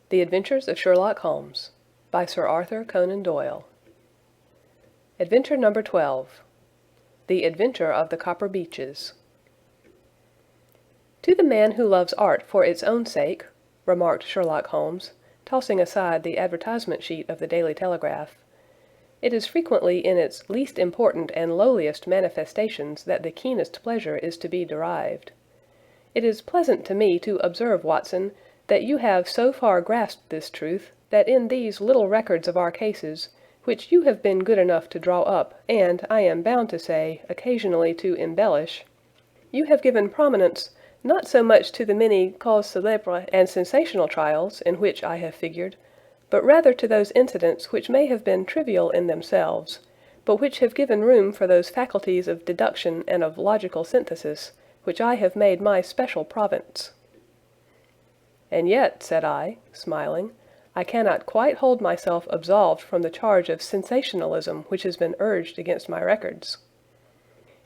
The Adventures of Sherlock Holmes by Sir Arthur Conan Doyle. Adventure number 12. The Adventure of the Copper Beeches. "To the man who loves art for its own sake," remarked Sherlock Holmes, tossing aside the advertisement sheet of the Daily Telegraph, "it is frequently in its least important and lowliest manifestations that the keenest pleasure is to be derived. It is pleasant to me to observe, Watson, that you have so far grasped this truth, that in these little records of our cases, which you have been good enough to draw up, and, I am bound to say, occasionally to embellish, you have given prominence, not so much to the many causes célèbres and sensational trials in which I have figured, but rather to those incidents which may have been trivial in themselves, but which have given room for those faculties of deduction and of logical synthesis, which I have made my special province." "And yet," said I, smiling, "I cannot quite hold myself absolved from the charge of sensationalism which has been urged against my records."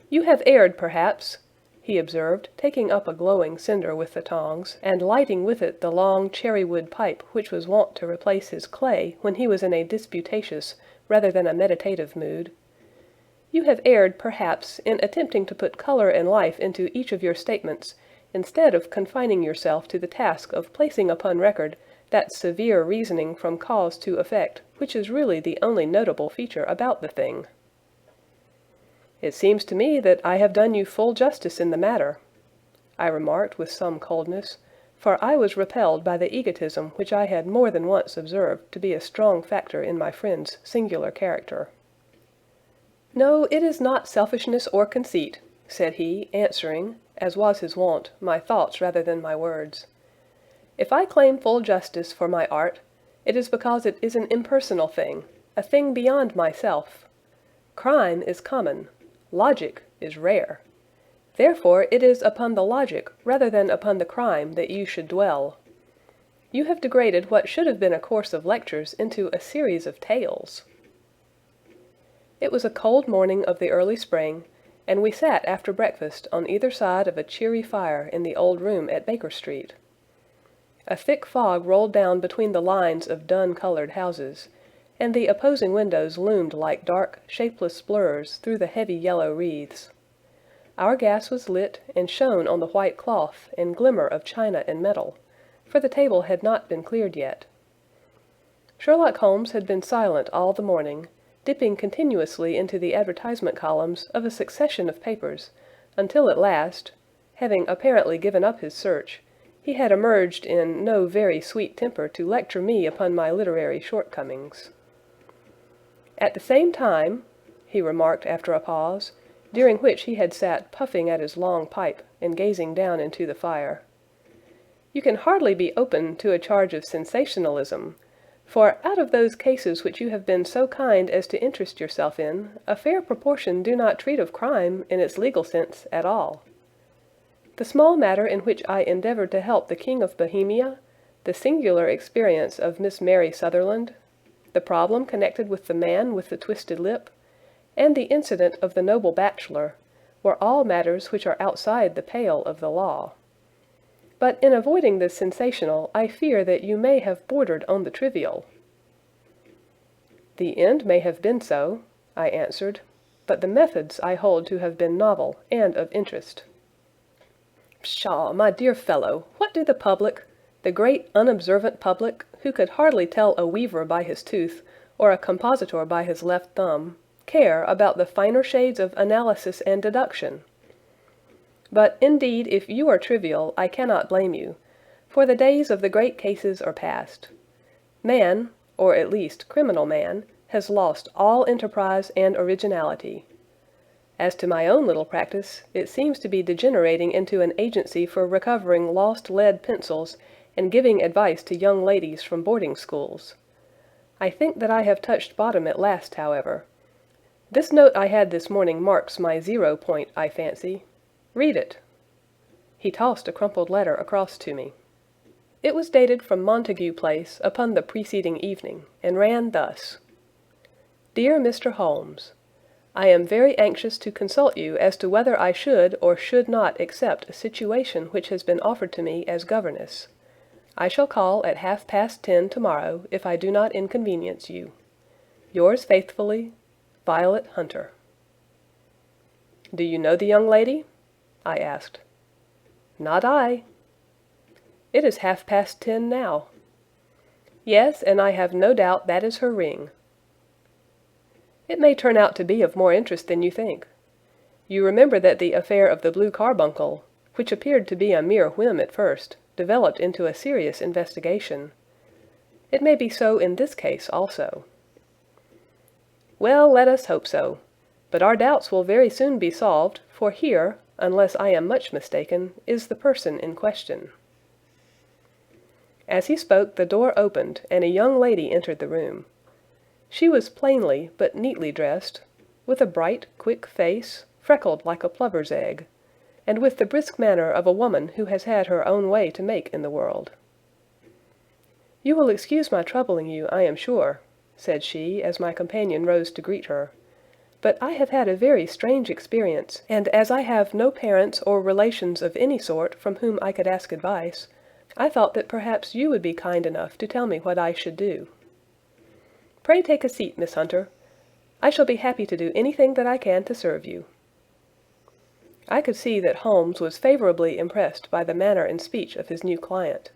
"You have erred, perhaps," he observed, taking up a glowing cinder with the tongs, and lighting with it the long cherry-wood pipe which was wont to replace his clay when he was in a disputatious rather than a meditative mood. "You have erred, perhaps, in attempting to put color and life into each of your statements, instead of confining yourself to the task of placing upon record that severe reasoning from cause to effect which is really the only notable feature about the thing." "It seems to me that I have done you full justice in the matter," I remarked with some coldness, for I was repelled by the egotism which I had more than once observed to be a strong factor in my friend's singular character. "No, it is not selfishness or conceit," said he, answering, as was his wont, my thoughts rather than my words. "If I claim full justice for my art, it is because it is an impersonal thing, a thing beyond myself. Crime is common. Logic is rare. Therefore it is upon the logic rather than upon the crime that you should dwell. You have degraded what should have been a course of lectures into a series of tales." It was a cold morning of the early spring, and we sat after breakfast on either side of a cheery fire in the old room at Baker Street. A thick fog rolled down between the lines of dun-colored houses, and the opposing windows loomed like dark, shapeless blurs through the heavy yellow wreaths. Our gas was lit and shone on the white cloth and glimmer of china and metal, for the table had not been cleared yet. Sherlock Holmes had been silent all the morning, dipping continuously into the advertisement columns of a succession of papers, until at last, having apparently given up his search, he had emerged in no very sweet temper to lecture me upon my literary shortcomings. "At the same time," he remarked after a pause, during which he had sat puffing at his long pipe and gazing down into the fire, "you can hardly be open to a charge of sensationalism, for out of those cases which you have been so kind as to interest yourself in, a fair proportion do not treat of crime in its legal sense at all. The small matter in which I endeavoured to help the King of Bohemia, the singular experience of Miss Mary Sutherland, the problem connected with the man with the twisted lip, and the incident of the noble bachelor, were all matters which are outside the pale of the law. But in avoiding the sensational, I fear that you may have bordered on the trivial." "The end may have been so," I answered, "but the methods I hold to have been novel and of interest." "Pshaw, my dear fellow, what do the public, the great unobservant public, who could hardly tell a weaver by his tooth, or a compositor by his left thumb, care about the finer shades of analysis and deduction? But, indeed, if you are trivial, I cannot blame you, for the days of the great cases are past. Man, or at least criminal man, has lost all enterprise and originality. As to my own little practice, it seems to be degenerating into an agency for recovering lost lead pencils and giving advice to young ladies from boarding schools. I think that I have touched bottom at last, however. This note I had this morning marks my 0 point, I fancy. Read it." He tossed a crumpled letter across to me. It was dated from Montague Place upon the preceding evening, and ran thus: "Dear Mr. Holmes, I am very anxious to consult you as to whether I should or should not accept a situation which has been offered to me as governess. I shall call at 10:30 tomorrow if I do not inconvenience you. Yours faithfully, Violet Hunter. Do you know the young lady? I asked. Not I. It is 10:30 now. Yes, and I have no doubt that is her ring. It may turn out to be of more interest than you think. You remember that the affair of the blue carbuncle, which appeared to be a mere whim at first, developed into a serious investigation. It may be so in this case also. Well, let us hope so. But our doubts will very soon be solved, for here, unless I am much mistaken, is the person in question. As he spoke, the door opened, and a young lady entered the room. She was plainly but neatly dressed, with a bright, quick face, freckled like a plover's egg, and with the brisk manner of a woman who has had her own way to make in the world. "You will excuse my troubling you, I am sure," said she, as my companion rose to greet her, "but I have had a very strange experience, and as I have no parents or relations of any sort from whom I could ask advice, I thought that perhaps you would be kind enough to tell me what I should do. Pray take a seat, Miss Hunter. I shall be happy to do anything that I can to serve you." I could see that Holmes was favorably impressed by the manner and speech of his new client.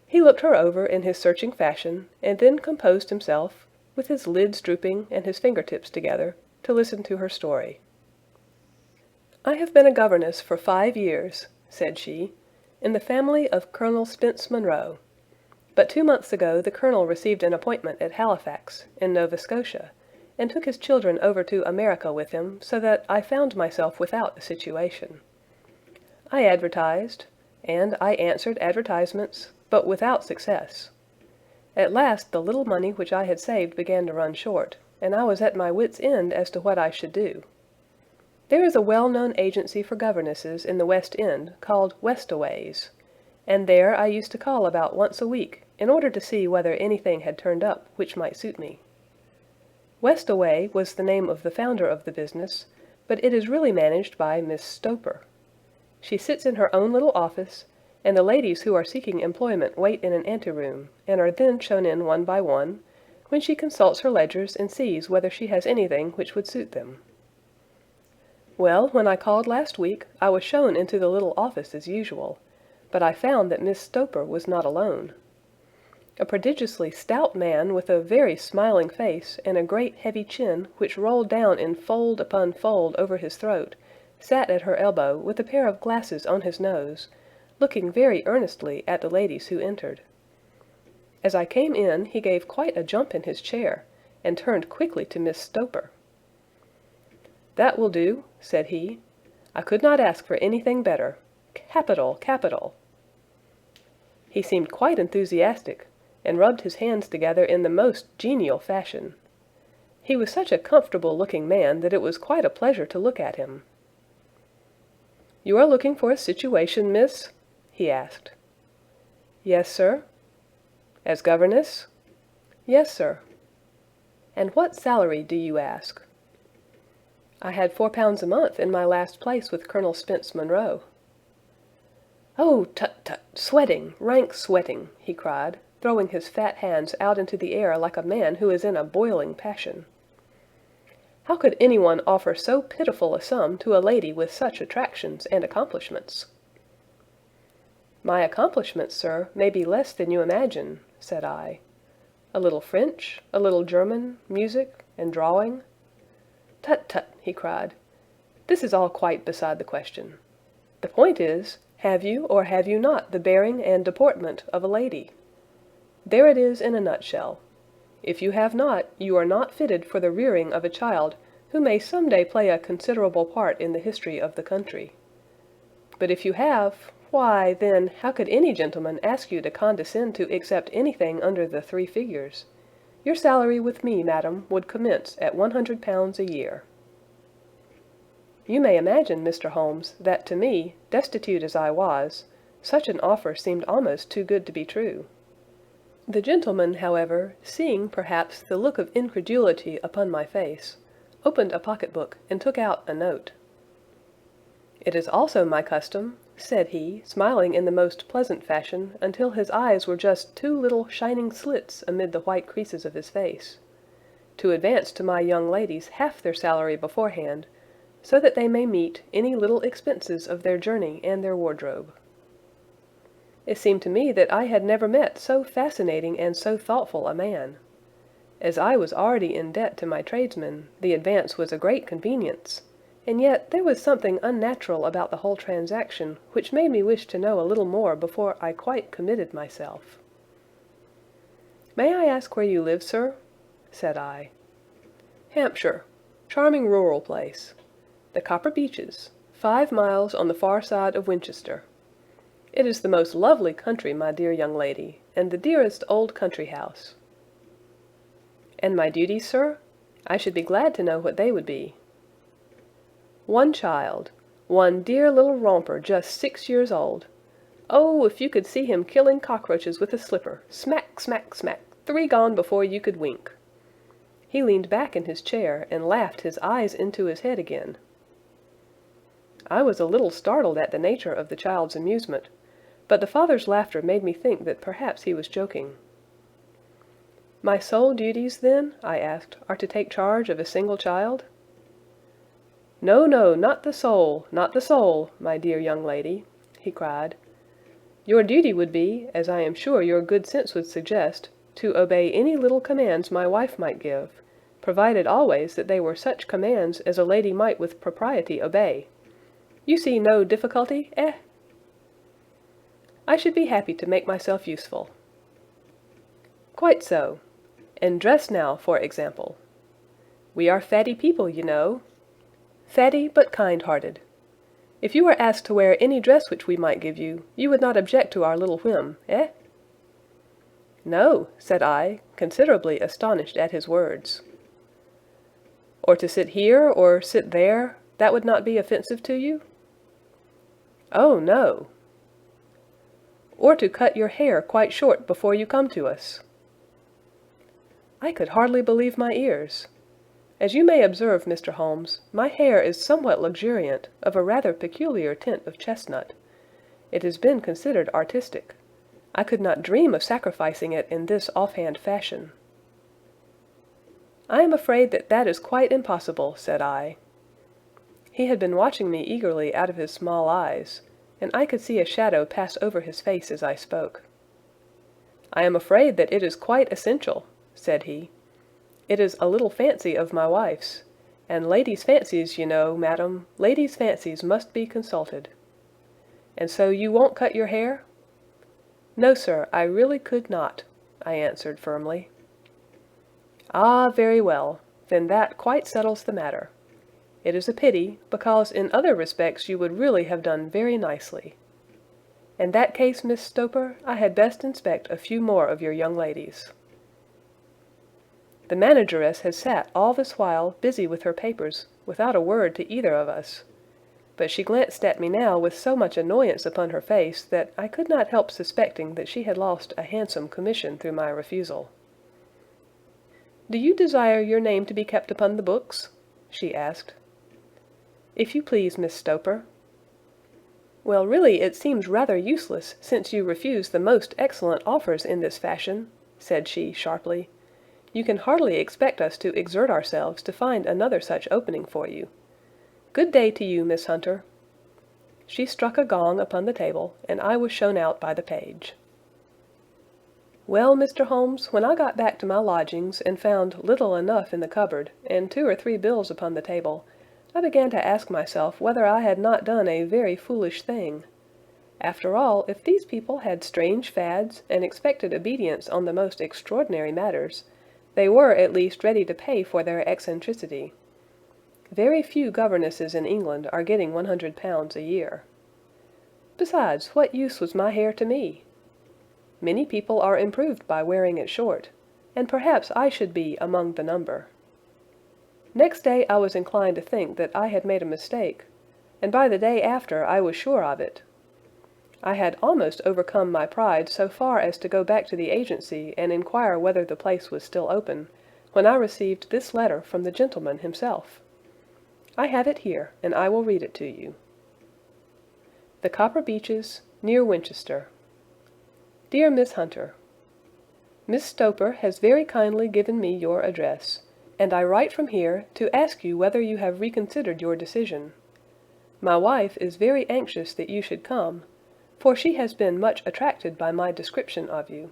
He looked her over in his searching fashion, and then composed himself, with his lids drooping and his fingertips together, to listen to her story. "I have been a governess for 5 years," said she, "in the family of Colonel Spence Munro. But 2 months ago the Colonel received an appointment at Halifax, in Nova Scotia, and took his children over to America with him, so that I found myself without a situation. I advertised, and I answered advertisements, but without success. At last the little money which I had saved began to run short, and I was at my wits' end as to what I should do. There is a well-known agency for governesses in the West End called Westaway's, and there I used to call about once a week in order to see whether anything had turned up which might suit me. Westaway was the name of the founder of the business, but it is really managed by Miss Stoper. She sits in her own little office, and the ladies who are seeking employment wait in an anteroom, and are then shown in one by one, when she consults her ledgers and sees whether she has anything which would suit them. Well, when I called last week, I was shown into the little office as usual, but I found that Miss Stoper was not alone. A prodigiously stout man with a very smiling face and a great heavy chin which rolled down in fold upon fold over his throat, sat at her elbow with a pair of glasses on his nose, looking very earnestly at the ladies who entered. As I came in, he gave quite a jump in his chair, and turned quickly to Miss Stoper. "That will do," said he. "I could not ask for anything better. Capital, capital!" He seemed quite enthusiastic, and rubbed his hands together in the most genial fashion. He was such a comfortable-looking man that it was quite a pleasure to look at him. "You are looking for a situation, miss?" he asked. "Yes, sir." "As governess?" "Yes, sir." "And what salary do you ask?" "I had £4 a month in my last place with Colonel Spence Munro." "Oh, tut, tut! Sweating, rank sweating!" he cried, throwing his fat hands out into the air like a man who is in a boiling passion. "How could anyone offer so pitiful a sum to a lady with such attractions and accomplishments?" "My accomplishments, sir, may be less than you imagine," said I. "A little French, a little German, music, and drawing—" "Tut, tut!" he cried. "This is all quite beside the question. The point is, have you or have you not the bearing and deportment of a lady? There it is in a nutshell. If you have not, you are not fitted for the rearing of a child who may some day play a considerable part in the history of the country. But if you have, why, then, how could any gentleman ask you to condescend to accept anything under the 3 figures? Your salary with me, madam, would commence at £100 a year." You may imagine, Mr. Holmes, that to me, destitute as I was, such an offer seemed almost too good to be true. The gentleman, however, seeing perhaps the look of incredulity upon my face, opened a pocket-book and took out a note. "It is also my custom," said he, smiling in the most pleasant fashion until his eyes were just two little shining slits amid the white creases of his face, "to advance to my young ladies half their salary beforehand, so that they may meet any little expenses of their journey and their wardrobe." It seemed to me that I had never met so fascinating and so thoughtful a man. As I was already in debt to my tradesmen, the advance was a great convenience, and yet there was something unnatural about the whole transaction which made me wish to know a little more before I quite committed myself. "May I ask where you live, sir?" said I. "Hampshire. Charming rural place. The Copper Beeches, 5 miles on the far side of Winchester. It is the most lovely country, my dear young lady, and the dearest old country house." "And my duties, sir? I should be glad to know what they would be." "One child, one dear little romper just 6 years old. Oh, if you could see him killing cockroaches with a slipper, smack, smack, smack, 3 gone before you could wink." He leaned back in his chair and laughed his eyes into his head again. I was a little startled at the nature of the child's amusement, but the father's laughter made me think that perhaps he was joking. "My sole duties, then," I asked, "are to take charge of a single child?" "No, no, not the sole, not the sole, my dear young lady," he cried. "Your duty would be, as I am sure your good sense would suggest, to obey any little commands my wife might give, provided always that they were such commands as a lady might with propriety obey. You see no difficulty, eh?" "I should be happy to make myself useful." "Quite so. And dress now, for example. We are fatty people, you know. Fatty but kind-hearted. If you were asked to wear any dress which we might give you, you would not object to our little whim, eh?" "No," said I, considerably astonished at his words. "Or to sit here, or sit there, that would not be offensive to you?" "Oh, no." "Or to cut your hair quite short before you come to us?" I could hardly believe my ears. As you may observe, Mr. Holmes, my hair is somewhat luxuriant, of a rather peculiar tint of chestnut. It has been considered artistic. I could not dream of sacrificing it in this offhand fashion. "I am afraid that that is quite impossible," said I. He had been watching me eagerly out of his small eyes, and I could see a shadow pass over his face as I spoke. "I am afraid that it is quite essential," said he. "It is a little fancy of my wife's, and ladies' fancies, you know, madam, ladies' fancies must be consulted. And so you won't cut your hair?" "No, sir, I really could not," I answered firmly. "Ah, very well. Then that quite settles the matter. It is a pity, because in other respects you would really have done very nicely. In that case, Miss Stoper, I had best inspect a few more of your young ladies." The manageress had sat all this while busy with her papers, without a word to either of us. But she glanced at me now with so much annoyance upon her face that I could not help suspecting that she had lost a handsome commission through my refusal. "Do you desire your name to be kept upon the books?" she asked. "If you please, Miss Stoper." "Well, really it seems rather useless, since you refuse the most excellent offers in this fashion," said she sharply. "You can hardly expect us to exert ourselves to find another such opening for you. Good day to you, Miss Hunter." She struck a gong upon the table, and I was shown out by the page. Well, Mr. Holmes, when I got back to my lodgings and found little enough in the cupboard, and 2 or 3 bills upon the table, I began to ask myself whether I had not done a very foolish thing. After all, if these people had strange fads and expected obedience on the most extraordinary matters, they were at least ready to pay for their eccentricity. Very few governesses in England are getting £100 a year. Besides, what use was my hair to me? Many people are improved by wearing it short, and perhaps I should be among the number. Next day I was inclined to think that I had made a mistake, and by the day after I was sure of it. I had almost overcome my pride so far as to go back to the agency and inquire whether the place was still open, when I received this letter from the gentleman himself. I have it here, and I will read it to you. The Copper Beeches, near Winchester. Dear Miss Hunter, Miss Stoper has very kindly given me your address, and I write from here to ask you whether you have reconsidered your decision. My wife is very anxious that you should come, for she has been much attracted by my description of you.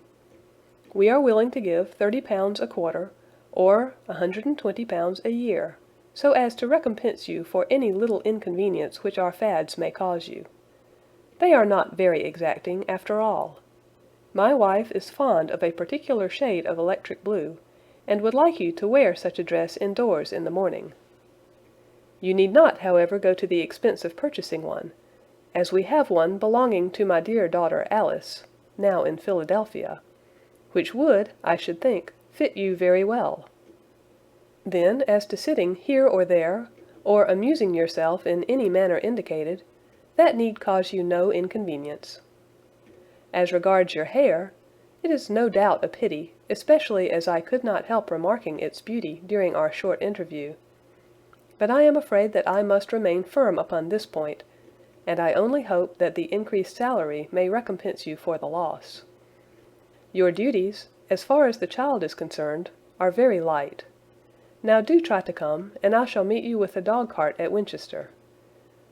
We are willing to give £30 a quarter, or £120 a year, so as to recompense you for any little inconvenience which our fads may cause you. They are not very exacting, after all. My wife is fond of a particular shade of electric blue, and would like you to wear such a dress indoors in the morning. You need not, however, go to the expense of purchasing one, as we have one belonging to my dear daughter Alice, now in Philadelphia, which would, I should think, fit you very well. Then, as to sitting here or there, or amusing yourself in any manner indicated, that need cause you no inconvenience. As regards your hair, it is no doubt a pity, especially as I could not help remarking its beauty during our short interview. But I am afraid that I must remain firm upon this point, and I only hope that the increased salary may recompense you for the loss. Your duties, as far as the child is concerned, are very light. Now do try to come, and I shall meet you with the dog-cart at Winchester.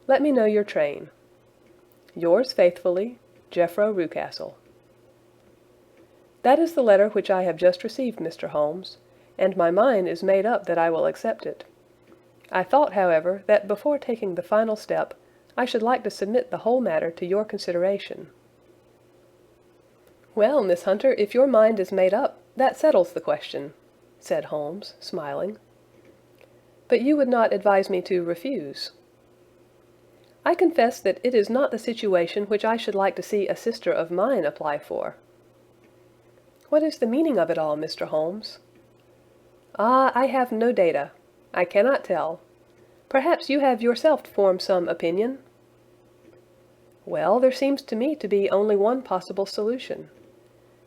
Let me know your train. Yours faithfully, Jethro Rucastle. That is the letter which I have just received, Mr. Holmes, and my mind is made up that I will accept it. I thought, however, that before taking the final step, I should like to submit the whole matter to your consideration. Well, Miss Hunter, if your mind is made up, that settles the question, said Holmes, smiling. But you would not advise me to refuse. I confess that it is not the situation which I should like to see a sister of mine apply for. What is the meaning of it all, Mr. Holmes? Ah, I have no data. I cannot tell. Perhaps you have yourself formed some opinion? Well, there seems to me to be only one possible solution.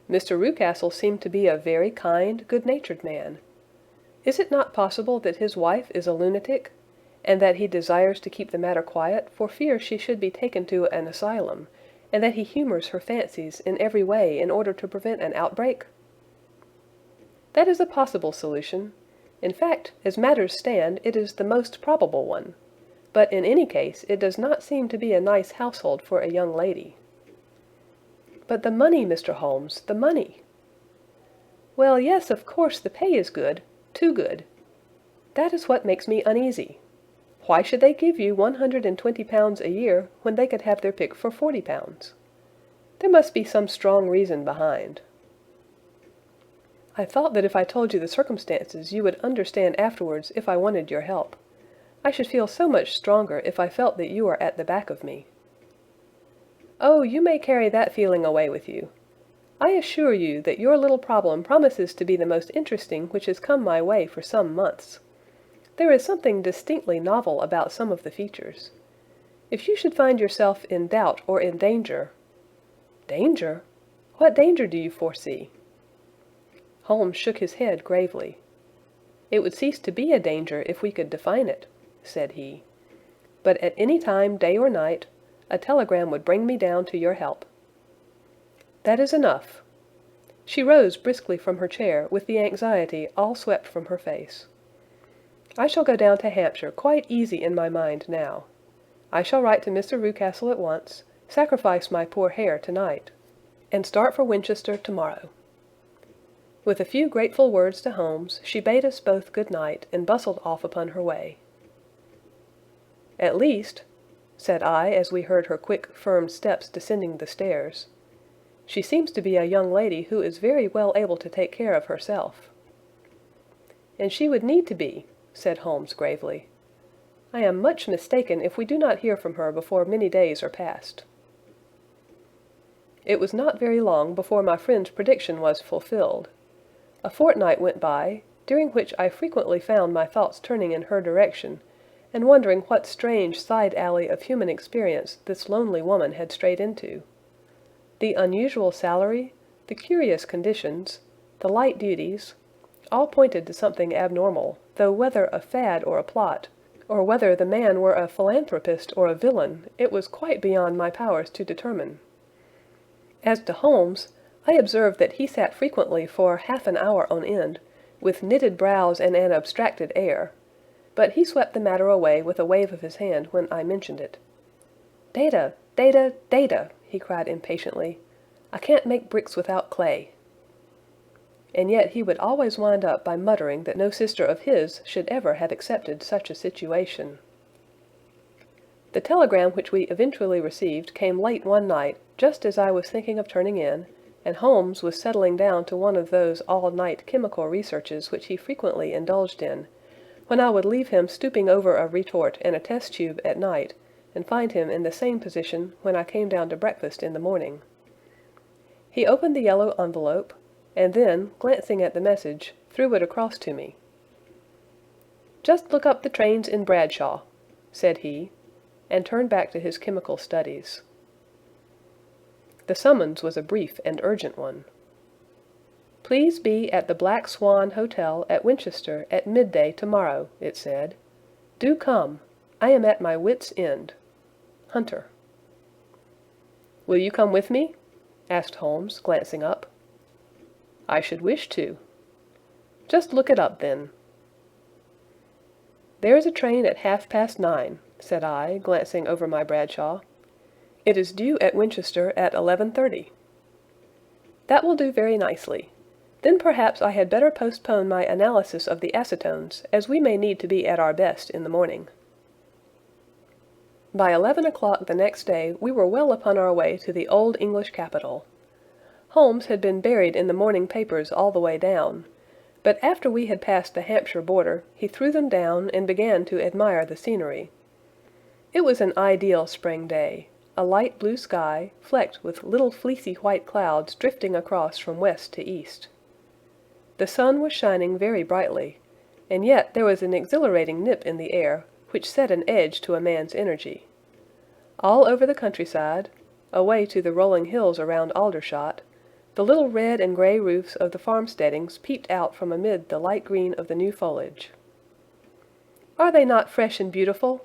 Mr. Rucastle seemed to be a very kind, good-natured man. Is it not possible that his wife is a lunatic, and that he desires to keep the matter quiet for fear she should be taken to an asylum, and that he humors her fancies in every way in order to prevent an outbreak? That is a possible solution. In fact, as matters stand, it is the most probable one. But in any case, it does not seem to be a nice household for a young lady. But the money, Mr. Holmes, the money! Well, yes, of course, the pay is good, too good. That is what makes me uneasy. Why should they give you £120 a year when they could have their pick for £40? There must be some strong reason behind. I thought that if I told you the circumstances you would understand afterwards if I wanted your help. I should feel so much stronger if I felt that you are at the back of me. Oh, you may carry that feeling away with you. I assure you that your little problem promises to be the most interesting which has come my way for some months. There is something distinctly novel about some of the features. If you should find yourself in doubt or in danger— Danger? What danger do you foresee? Holmes shook his head gravely. It would cease to be a danger if we could define it, said he. But at any time, day or night, a telegram would bring me down to your help. That is enough. She rose briskly from her chair with the anxiety all swept from her face. I shall go down to Hampshire quite easy in my mind now. I shall write to Mr. Rucastle at once, sacrifice my poor hair tonight, and start for Winchester tomorrow. With a few grateful words to Holmes, she bade us both good night and bustled off upon her way. At least, said I as we heard her quick, firm steps descending the stairs, she seems to be a young lady who is very well able to take care of herself. And she would need to be, said Holmes gravely. I am much mistaken if we do not hear from her before many days are past. It was not very long before my friend's prediction was fulfilled. A fortnight went by, during which I frequently found my thoughts turning in her direction, and wondering what strange side alley of human experience this lonely woman had strayed into. The unusual salary, the curious conditions, the light duties, all pointed to something abnormal, though whether a fad or a plot, or whether the man were a philanthropist or a villain, it was quite beyond my powers to determine. As to Holmes, I observed that he sat frequently for half an hour on end, with knitted brows and an abstracted air, but he swept the matter away with a wave of his hand when I mentioned it. "Data, data, data!" he cried impatiently. "I can't make bricks without clay." And yet he would always wind up by muttering that no sister of his should ever have accepted such a situation. The telegram which we eventually received came late one night, just as I was thinking of turning in, and Holmes was settling down to one of those all-night chemical researches which he frequently indulged in, when I would leave him stooping over a retort and a test tube at night, and find him in the same position when I came down to breakfast in the morning. He opened the yellow envelope, and then, glancing at the message, threw it across to me. "Just look up the trains in Bradshaw," said he, and turned back to his chemical studies. The summons was a brief and urgent one. "Please be at the Black Swan Hotel at Winchester at midday tomorrow," it said. "Do come. I am at my wits' end. Hunter." "Will you come with me?" asked Holmes, glancing up. "I should wish to." "Just look it up, then." "There is a train at 9:30, said I, glancing over my Bradshaw. "It is due at Winchester at 11:30. "That will do very nicely. Then perhaps I had better postpone my analysis of the acetones, as we may need to be at our best in the morning." By 11 o'clock the next day we were well upon our way to the old English capital. Holmes had been buried in the morning papers all the way down, but after we had passed the Hampshire border he threw them down and began to admire the scenery. It was an ideal spring day, a light blue sky, flecked with little fleecy white clouds drifting across from west to east. The sun was shining very brightly, and yet there was an exhilarating nip in the air, which set an edge to a man's energy. All over the countryside, away to the rolling hills around Aldershot, the little red and grey roofs of the farmsteadings peeped out from amid the light green of the new foliage. "Are they not fresh and beautiful?"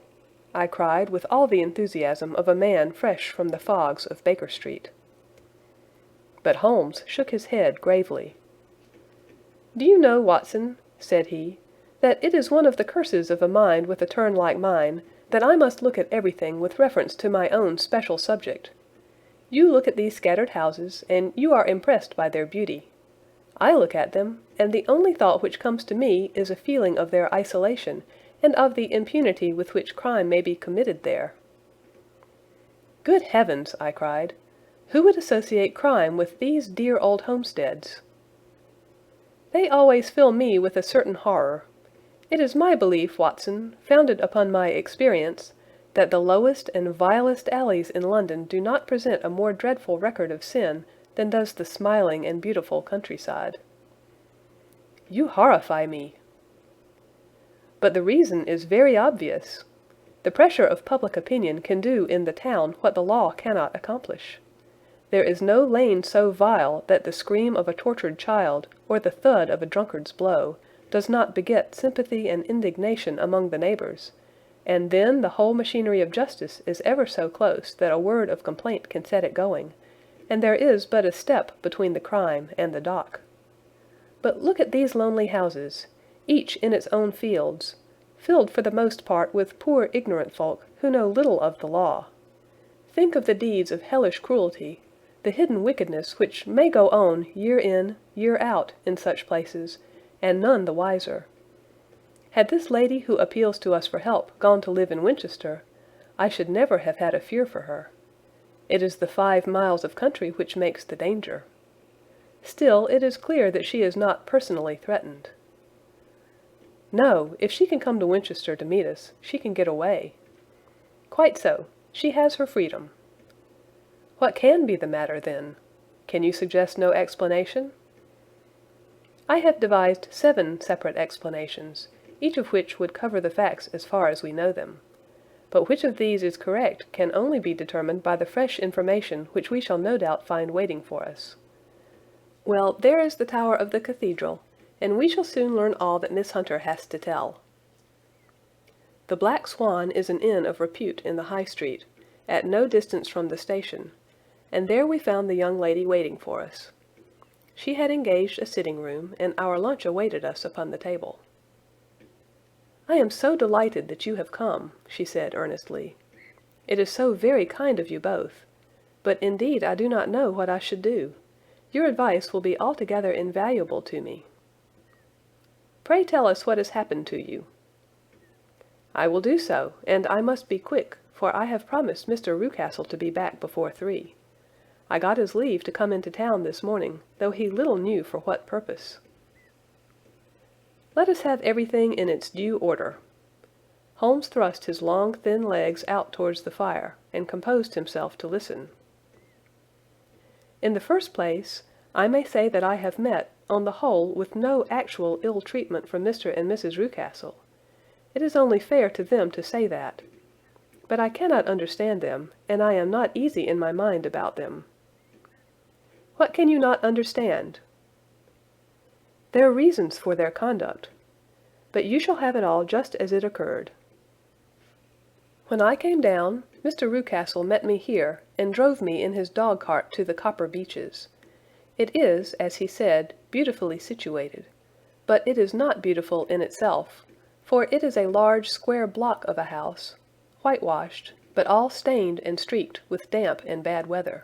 I cried with all the enthusiasm of a man fresh from the fogs of Baker Street. But Holmes shook his head gravely. "Do you know, Watson," said he, "that it is one of the curses of a mind with a turn like mine, that I must look at everything with reference to my own special subject. You look at these scattered houses, and you are impressed by their beauty. I look at them, and the only thought which comes to me is a feeling of their isolation, and of the impunity with which crime may be committed there." "Good heavens!" I cried. "Who would associate crime with these dear old homesteads?" "They always fill me with a certain horror. It is my belief, Watson, founded upon my experience, that the lowest and vilest alleys in London do not present a more dreadful record of sin than does the smiling and beautiful countryside." "You horrify me." "But the reason is very obvious. The pressure of public opinion can do in the town what the law cannot accomplish. There is no lane so vile that the scream of a tortured child, or the thud of a drunkard's blow, does not beget sympathy and indignation among the neighbours, and then the whole machinery of justice is ever so close that a word of complaint can set it going, and there is but a step between the crime and the dock. But look at these lonely houses, each in its own fields, filled for the most part with poor ignorant folk who know little of the law. Think of the deeds of hellish cruelty, the hidden wickedness which may go on year in, year out in such places, and none the wiser. Had this lady who appeals to us for help gone to live in Winchester, I should never have had a fear for her. It is the 5 miles of country which makes the danger. Still, it is clear that she is not personally threatened. No, if she can come to Winchester to meet us, she can get away. Quite so. She has her freedom. What can be the matter, then? Can you suggest no explanation? I have devised 7 separate explanations, each of which would cover the facts as far as we know them. But which of these is correct can only be determined by the fresh information which we shall no doubt find waiting for us. Well, there is the tower of the cathedral, and we shall soon learn all that Miss Hunter has to tell. The Black Swan is an inn of repute in the High Street, at no distance from the station, and there we found the young lady waiting for us. She had engaged a sitting-room, and our lunch awaited us upon the table. "I am so delighted that you have come," she said earnestly. "It is so very kind of you both, but indeed I do not know what I should do. Your advice will be altogether invaluable to me. Pray tell us what has happened to you." "I will do so, and I must be quick, for I have promised Mr. Rucastle to be back before 3. I got his leave to come into town this morning, though he little knew for what purpose." "Let us have everything in its due order." Holmes thrust his long, thin legs out towards the fire, and composed himself to listen. "In the first place, I may say that I have met, on the whole, with no actual ill treatment from Mr. and Mrs. Rucastle. It is only fair to them to say that. But I cannot understand them, and I am not easy in my mind about them." "What can you not understand?" "Their reasons for their conduct. But you shall have it all just as it occurred. When I came down, Mr. Rucastle met me here, and drove me in his dog-cart to the Copper Beeches. It is, as he said, beautifully situated, but it is not beautiful in itself, for it is a large square block of a house, whitewashed, but all stained and streaked with damp and bad weather.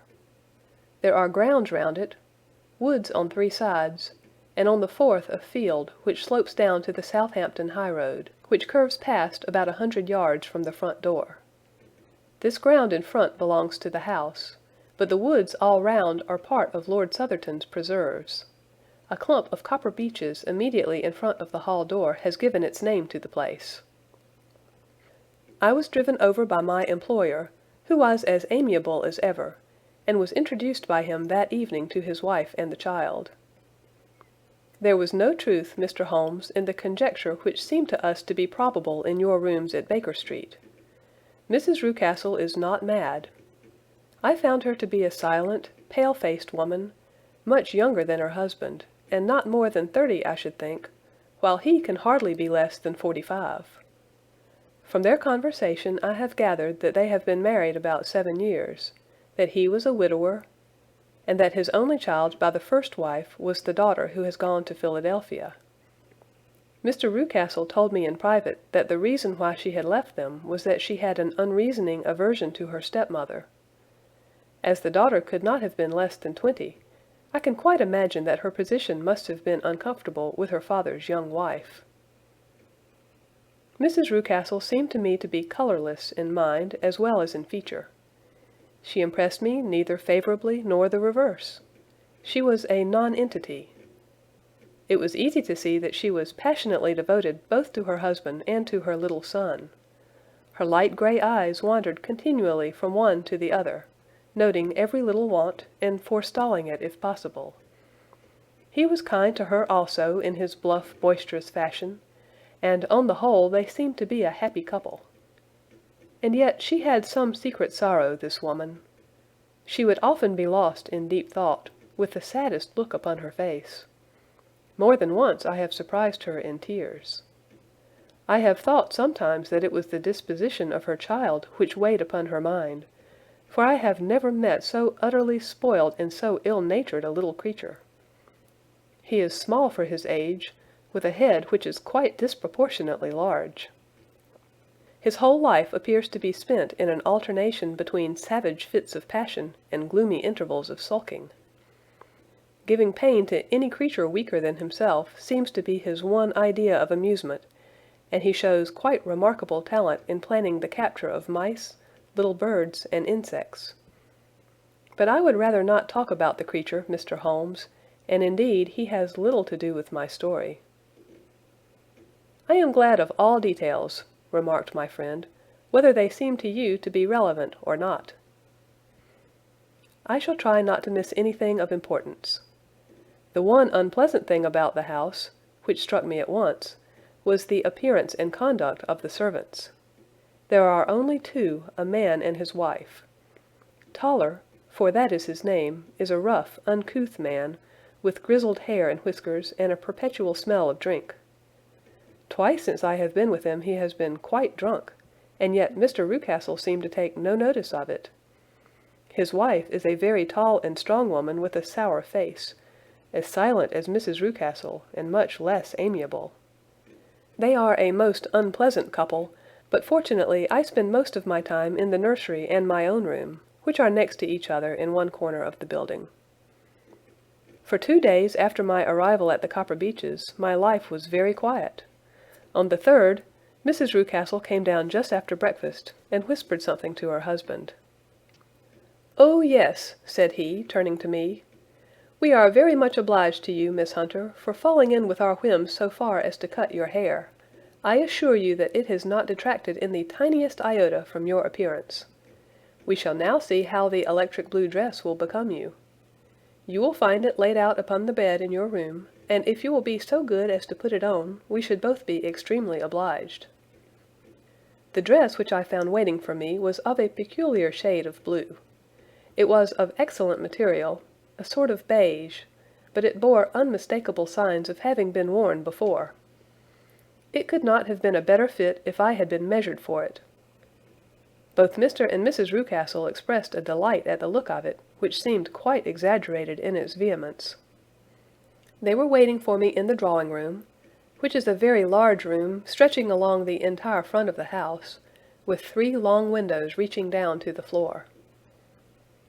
There are grounds round it, woods on 3 sides, and on the 4th a field which slopes down to the Southampton highroad, which curves past about 100 yards from the front door. This ground in front belongs to the house, but the woods all round are part of Lord Southerton's preserves. A clump of copper beeches immediately in front of the hall door has given its name to the place. I was driven over by my employer, who was as amiable as ever, and was introduced by him that evening to his wife and the child. There was no truth, Mr. Holmes, in the conjecture which seemed to us to be probable in your rooms at Baker Street. Mrs. Rucastle is not mad. I found her to be a silent, pale-faced woman, much younger than her husband, and not more than 30, I should think, while he can hardly be less than 45. From their conversation I have gathered that they have been married about 7 years, that he was a widower, and that his only child by the first wife was the daughter who has gone to Philadelphia. Mr. Rucastle told me in private that the reason why she had left them was that she had an unreasoning aversion to her stepmother. As the daughter could not have been less than 20, I can quite imagine that her position must have been uncomfortable with her father's young wife. Mrs. Rucastle seemed to me to be colorless in mind as well as in feature. She impressed me neither favorably nor the reverse. She was a nonentity. It was easy to see that she was passionately devoted both to her husband and to her little son. Her light gray eyes wandered continually from one to the other, noting every little want, and forestalling it if possible. He was kind to her also in his bluff, boisterous fashion, and on the whole they seemed to be a happy couple. And yet she had some secret sorrow, this woman. She would often be lost in deep thought, with the saddest look upon her face. More than once I have surprised her in tears. I have thought sometimes that it was the disposition of her child which weighed upon her mind, for I have never met so utterly spoiled and so ill-natured a little creature. He is small for his age, with a head which is quite disproportionately large. His whole life appears to be spent in an alternation between savage fits of passion and gloomy intervals of sulking. Giving pain to any creature weaker than himself seems to be his one idea of amusement, and he shows quite remarkable talent in planning the capture of mice, little birds, and insects. But I would rather not talk about the creature, Mr. Holmes, and indeed he has little to do with my story. "I am glad of all details," remarked my friend, "whether they seem to you to be relevant or not." "I shall try not to miss anything of importance. The one unpleasant thing about the house, which struck me at once, was the appearance and conduct of the servants. There are only 2, a man and his wife. Toller, for that is his name, is a rough, uncouth man, with grizzled hair and whiskers, and a perpetual smell of drink. Twice since I have been with him he has been quite drunk, and yet Mr. Rucastle seemed to take no notice of it. His wife is a very tall and strong woman with a sour face, as silent as Mrs. Rucastle, and much less amiable. They are a most unpleasant couple, but fortunately I spend most of my time in the nursery and my own room, which are next to each other in one corner of the building. For 2 days after my arrival at the Copper Beeches, my life was very quiet. On the third, Mrs. Rucastle came down just after breakfast, and whispered something to her husband. "Oh, yes," said he, turning to me. "We are very much obliged to you, Miss Hunter, for falling in with our whims so far as to cut your hair. I assure you that it has not detracted in the tiniest iota from your appearance. We shall now see how the electric blue dress will become you. You will find it laid out upon the bed in your room, and if you will be so good as to put it on, we should both be extremely obliged." The dress which I found waiting for me was of a peculiar shade of blue. It was of excellent material, a sort of beige, but it bore unmistakable signs of having been worn before. It could not have been a better fit if I had been measured for it. Both Mr. and Mrs. Rucastle expressed a delight at the look of it, which seemed quite exaggerated in its vehemence. They were waiting for me in the drawing-room, which is a very large room stretching along the entire front of the house, with 3 long windows reaching down to the floor.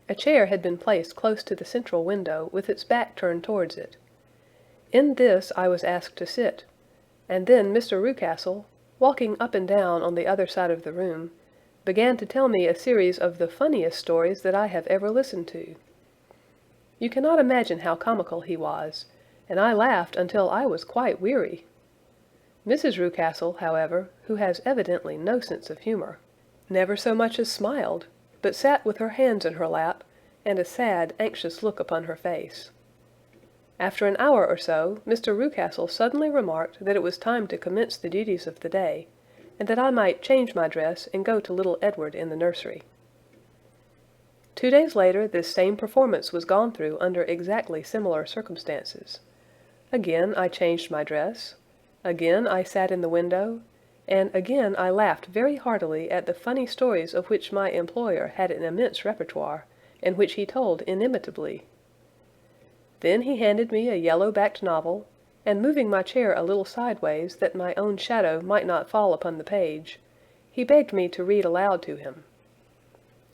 A chair had been placed close to the central window, with its back turned towards it. In this I was asked to sit, and then Mr. Rucastle, walking up and down on the other side of the room, began to tell me a series of the funniest stories that I have ever listened to. You cannot imagine how comical he was, and I laughed until I was quite weary. Mrs. Rucastle, however, who has evidently no sense of humor, never so much as smiled, but sat with her hands in her lap, and a sad, anxious look upon her face. After an hour or so, Mr. Rucastle suddenly remarked that it was time to commence the duties of the day, and that I might change my dress and go to little Edward in the nursery. 2 days later this same performance was gone through under exactly similar circumstances. Again I changed my dress, again I sat in the window, and again I laughed very heartily at the funny stories of which my employer had an immense repertoire, and which he told inimitably. Then he handed me a yellow-backed novel, and moving my chair a little sideways that my own shadow might not fall upon the page, he begged me to read aloud to him.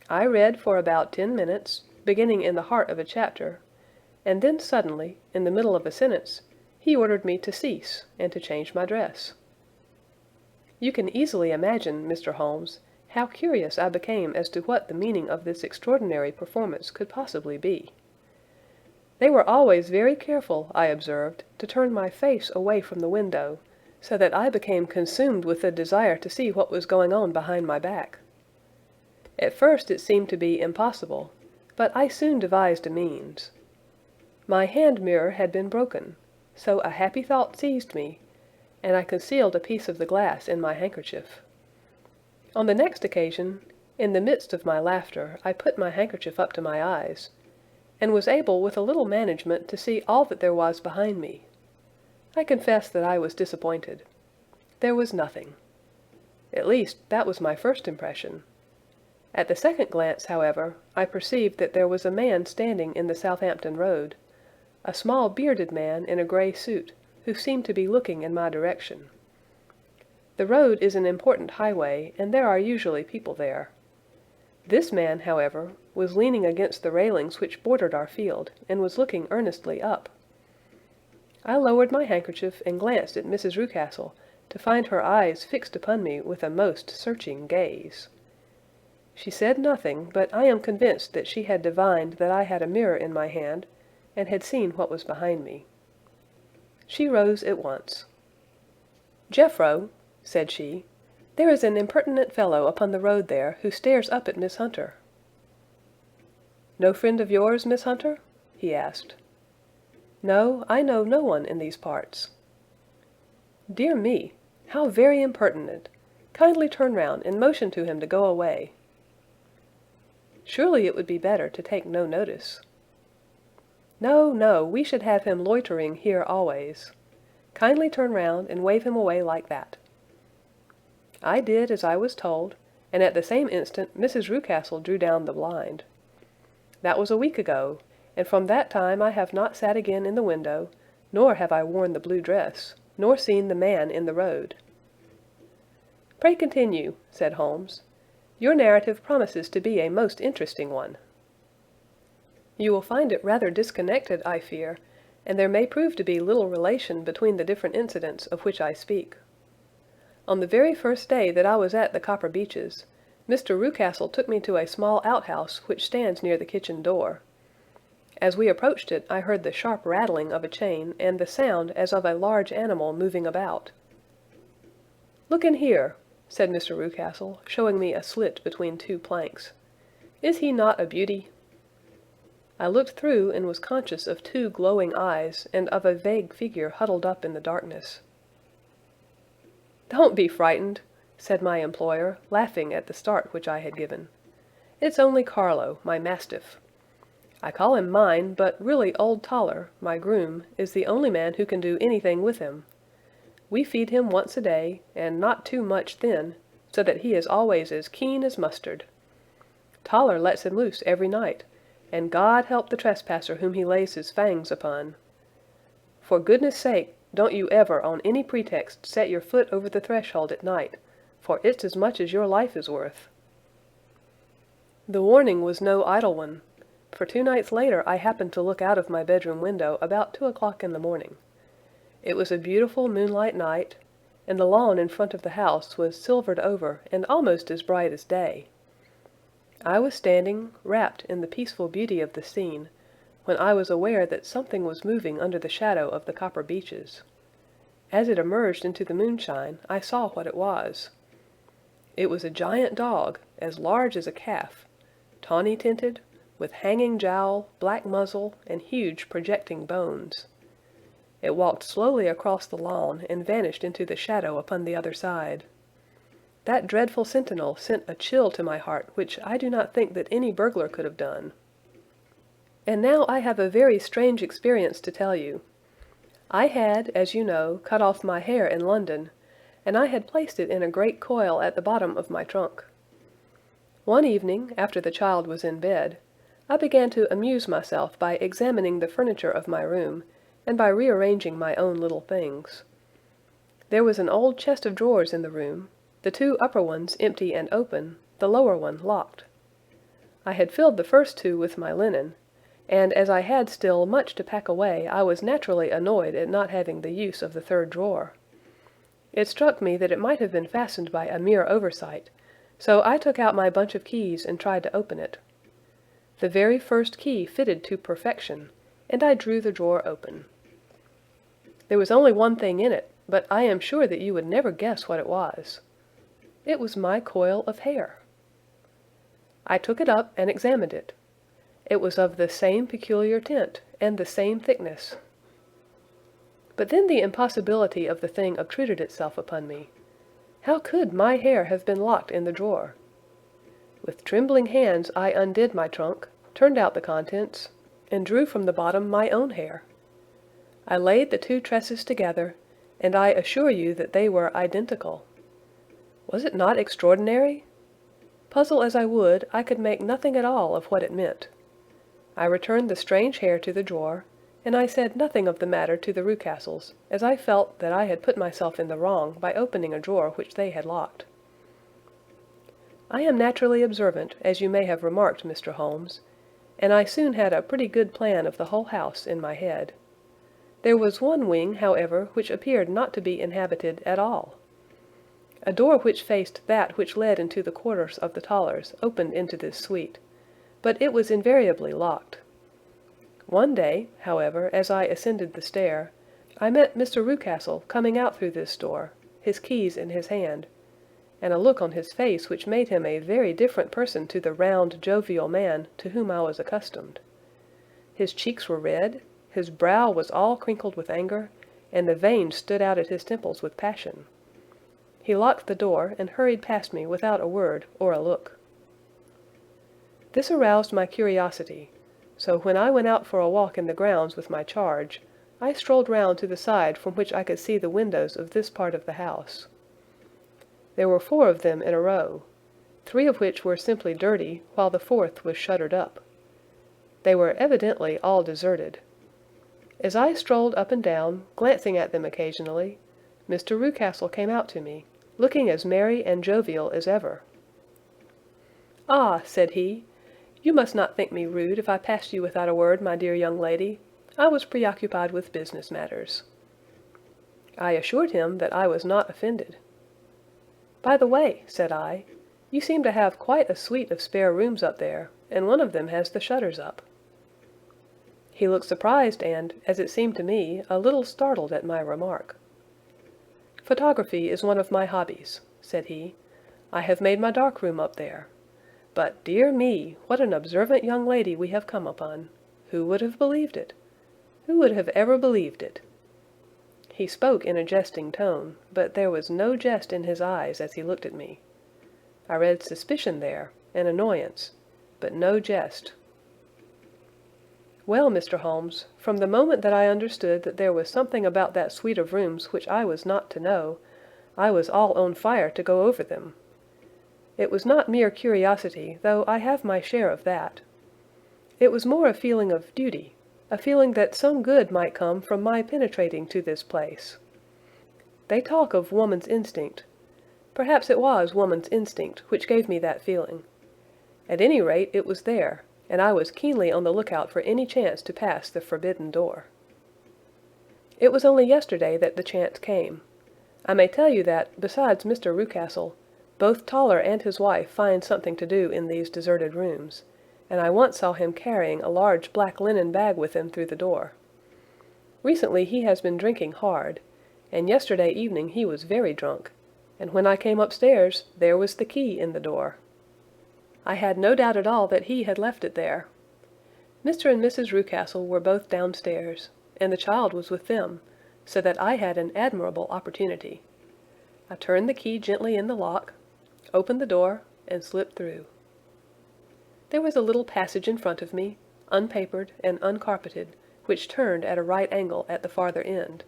I read for about 10 minutes, beginning in the heart of a chapter, and then suddenly, in the middle of a sentence, he ordered me to cease and to change my dress. You can easily imagine, Mr. Holmes, how curious I became as to what the meaning of this extraordinary performance could possibly be. They were always very careful, I observed, to turn my face away from the window, so that I became consumed with the desire to see what was going on behind my back. At first it seemed to be impossible, but I soon devised a means. My hand mirror had been broken, so a happy thought seized me, and I concealed a piece of the glass in my handkerchief. On the next occasion, in the midst of my laughter, I put my handkerchief up to my eyes, and was able with a little management to see all that there was behind me. I confess that I was disappointed. There was nothing. At least, that was my first impression. At the second glance, however, I perceived that there was a man standing in the Southampton Road, a small bearded man in a grey suit, who seemed to be looking in my direction. The road is an important highway, and there are usually people there. This man, however, was leaning against the railings which bordered our field, and was looking earnestly up. I lowered my handkerchief and glanced at Mrs. Rucastle, to find her eyes fixed upon me with a most searching gaze. She said nothing, but I am convinced that she had divined that I had a mirror in my hand, and had seen what was behind me. She rose at once. "Jeffro," said she, "there is an impertinent fellow upon the road there, who stares up at Miss Hunter." "No friend of yours, Miss Hunter?" he asked. "No, I know no one in these parts." "Dear me, how very impertinent! Kindly turn round and motion to him to go away." "Surely it would be better to take no notice." "No, no, we should have him loitering here always. Kindly turn round and wave him away like that." I did as I was told, and at the same instant Mrs. Rucastle drew down the blind. That was a week ago, and from that time I have not sat again in the window, nor have I worn the blue dress, nor seen the man in the road. "Pray continue," said Holmes. "Your narrative promises to be a most interesting one." "You will find it rather disconnected, I fear, and there may prove to be little relation between the different incidents of which I speak. On the very first day that I was at the Copper Beeches, Mr. Rucastle took me to a small outhouse which stands near the kitchen door. As we approached it, I heard the sharp rattling of a chain and the sound as of a large animal moving about. "Look in here," said Mr. Rucastle, showing me a slit between two planks. "Is he not a beauty?" I looked through and was conscious of two glowing eyes and of a vague figure huddled up in the darkness. "Don't be frightened," said my employer, laughing at the start which I had given. "It's only Carlo, my mastiff. I call him mine, but really old Toller, my groom, is the only man who can do anything with him. We feed him once a day, and not too much then, so that he is always as keen as mustard. Toller lets him loose every night, and God help the trespasser whom he lays his fangs upon. For goodness' sake, don't you ever on any pretext set your foot over the threshold at night, for it's as much as your life is worth." The warning was no idle one, for 2 nights later I happened to look out of my bedroom window about 2 o'clock in the morning. It was a beautiful moonlight night, and the lawn in front of the house was silvered over and almost as bright as day. I was standing, wrapped in the peaceful beauty of the scene, when I was aware that something was moving under the shadow of the Copper Beeches. As it emerged into the moonshine, I saw what it was. It was a giant dog, as large as a calf, tawny tinted, with hanging jowl, black muzzle, and huge projecting bones. It walked slowly across the lawn and vanished into the shadow upon the other side. That dreadful sentinel sent a chill to my heart which I do not think that any burglar could have done. And now I have a very strange experience to tell you. I had, as you know, cut off my hair in London, and I had placed it in a great coil at the bottom of my trunk. One evening, after the child was in bed, I began to amuse myself by examining the furniture of my room, and by rearranging my own little things. There was an old chest of drawers in the room, the 2 upper ones empty and open, the lower one locked. I had filled the first 2 with my linen, and as I had still much to pack away, I was naturally annoyed at not having the use of the 3rd drawer. It struck me that it might have been fastened by a mere oversight, so I took out my bunch of keys and tried to open it. The very first key fitted to perfection, and I drew the drawer open. There was only one thing in it, but I am sure that you would never guess what it was. It was my coil of hair. I took it up and examined it. It was of the same peculiar tint, and the same thickness. But then the impossibility of the thing obtruded itself upon me. How could my hair have been locked in the drawer? With trembling hands I undid my trunk, turned out the contents, and drew from the bottom my own hair. I laid the 2 tresses together, and I assure you that they were identical. Was it not extraordinary? Puzzle as I would, I could make nothing at all of what it meant. I returned the strange hair to the drawer, and I said nothing of the matter to the Rucastles, as I felt that I had put myself in the wrong by opening a drawer which they had locked. I am naturally observant, as you may have remarked, Mr. Holmes, and I soon had a pretty good plan of the whole house in my head. There was one wing, however, which appeared not to be inhabited at all. A door which faced that which led into the quarters of the Tollers opened into this suite, but it was invariably locked. One day, however, as I ascended the stair, I met Mr. Rucastle coming out through this door, his keys in his hand, and a look on his face which made him a very different person to the round, jovial man to whom I was accustomed. His cheeks were red, his brow was all crinkled with anger, and the veins stood out at his temples with passion. He locked the door and hurried past me without a word or a look. This aroused my curiosity, so when I went out for a walk in the grounds with my charge, I strolled round to the side from which I could see the windows of this part of the house. There were 4 of them in a row, 3 of which were simply dirty, while the 4th was shuttered up. They were evidently all deserted. As I strolled up and down, glancing at them occasionally, Mr. Rucastle came out to me, looking as merry and jovial as ever. "Ah," said he, "you must not think me rude if I passed you without a word, my dear young lady. I was preoccupied with business matters." I assured him that I was not offended. "By the way," said I, "you seem to have quite a suite of spare rooms up there, and one of them has the shutters up." He looked surprised and, as it seemed to me, a little startled at my remark. "Photography is one of my hobbies," said he. "I have made my dark room up there. But, dear me, what an observant young lady we have come upon. Who would have believed it? Who would have ever believed it?" He spoke in a jesting tone, but there was no jest in his eyes as he looked at me. I read suspicion there, and annoyance, but no jest. "Well, Mr. Holmes, from the moment that I understood that there was something about that suite of rooms which I was not to know, I was all on fire to go over them. It was not mere curiosity, though I have my share of that. It was more a feeling of duty, a feeling that some good might come from my penetrating to this place. They talk of woman's instinct. Perhaps it was woman's instinct which gave me that feeling. At any rate, it was there, and I was keenly on the lookout for any chance to pass the forbidden door. It was only yesterday that the chance came. I may tell you that, besides Mr. Rucastle, both Toller and his wife find something to do in these deserted rooms, and I once saw him carrying a large black linen bag with him through the door. Recently he has been drinking hard, and yesterday evening he was very drunk, and when I came upstairs there was the key in the door. I had no doubt at all that he had left it there. Mr. and Mrs. Rucastle were both downstairs, and the child was with them, so that I had an admirable opportunity. I turned the key gently in the lock, opened the door, and slipped through. There was a little passage in front of me, unpapered and uncarpeted, which turned at a right angle at the farther end.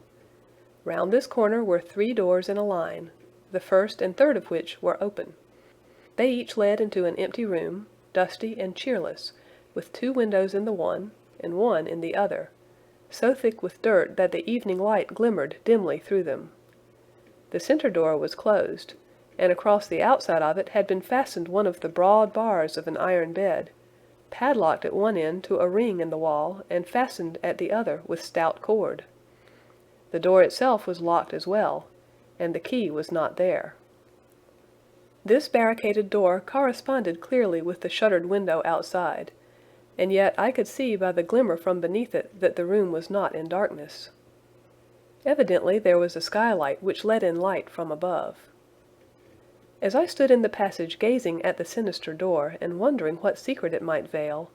Round this corner were 3 doors in a line, the first and third of which were open. They each led into an empty room, dusty and cheerless, with 2 windows in the one, and 1 in the other, so thick with dirt that the evening light glimmered dimly through them. The center door was closed, and across the outside of it had been fastened one of the broad bars of an iron bed, padlocked at one end to a ring in the wall, and fastened at the other with stout cord. The door itself was locked as well, and the key was not there. This barricaded door corresponded clearly with the shuttered window outside, and yet I could see by the glimmer from beneath it that the room was not in darkness. Evidently there was a skylight which let in light from above. As I stood in the passage gazing at the sinister door and wondering what secret it might veil,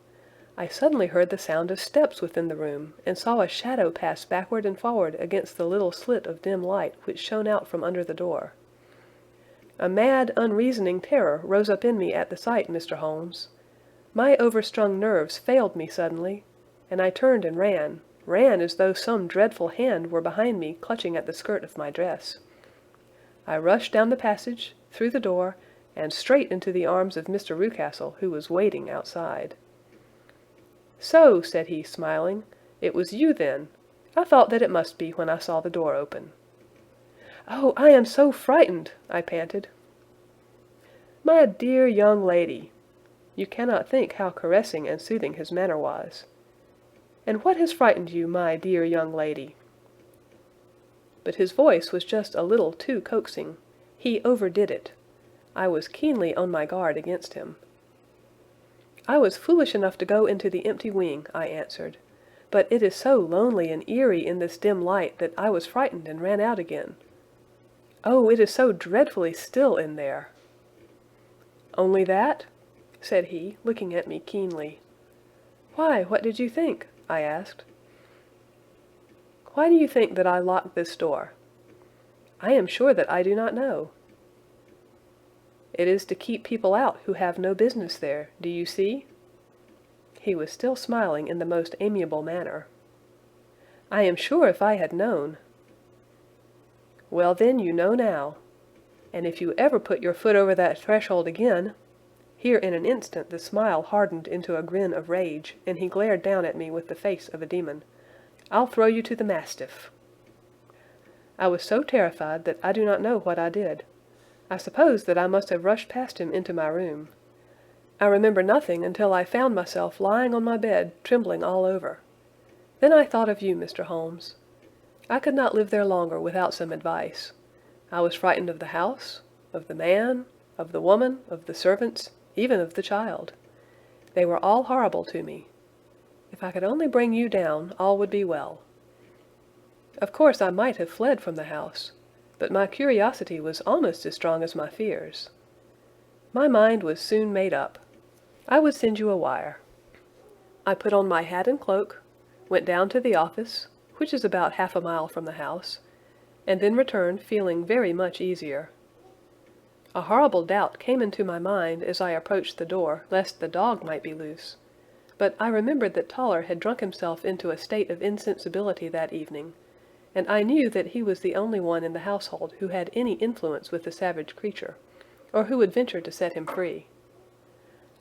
I suddenly heard the sound of steps within the room and saw a shadow pass backward and forward against the little slit of dim light which shone out from under the door. A mad, unreasoning terror rose up in me at the sight, Mr. Holmes. My overstrung nerves failed me suddenly, and I turned and ran as though some dreadful hand were behind me clutching at the skirt of my dress. I rushed down the passage, through the door, and straight into the arms of Mr. Rucastle, who was waiting outside. "So," said he, smiling, "it was you, then. I thought that it must be when I saw the door open." "Oh, I am so frightened!" I panted. "My dear young lady!" You cannot think how caressing and soothing his manner was. "And what has frightened you, my dear young lady?" But his voice was just a little too coaxing. He overdid it. I was keenly on my guard against him. "I was foolish enough to go into the empty wing," I answered, "but it is so lonely and eerie in this dim light that I was frightened and ran out again. Oh, it is so dreadfully still in there." "Only that?" said he, looking at me keenly. "Why, what did you think?" I asked. "Why do you think that I locked this door?" "I am sure that I do not know." "It is to keep people out who have no business there, do you see?" He was still smiling in the most amiable manner. I am sure if I had known—" "Well, then, you know now. And if you ever put your foot over that threshold again—" Here in an instant the smile hardened into a grin of rage, and he glared down at me with the face of a demon. "I'll throw you to the mastiff." I was so terrified that I do not know what I did. I suppose that I must have rushed past him into my room. I remember nothing until I found myself lying on my bed, trembling all over. Then I thought of you, Mr. Holmes. I could not live there longer without some advice. I was frightened of the house, of the man, of the woman, of the servants, even of the child. They were all horrible to me. If I could only bring you down, all would be well. Of course I might have fled from the house, but my curiosity was almost as strong as my fears. My mind was soon made up. I would send you a wire. I put on my hat and cloak, went down to the office, which is about half a mile from the house, and then returned feeling very much easier. A horrible doubt came into my mind as I approached the door lest the dog might be loose, but I remembered that Toller had drunk himself into a state of insensibility that evening, and I knew that he was the only one in the household who had any influence with the savage creature, or who would venture to set him free.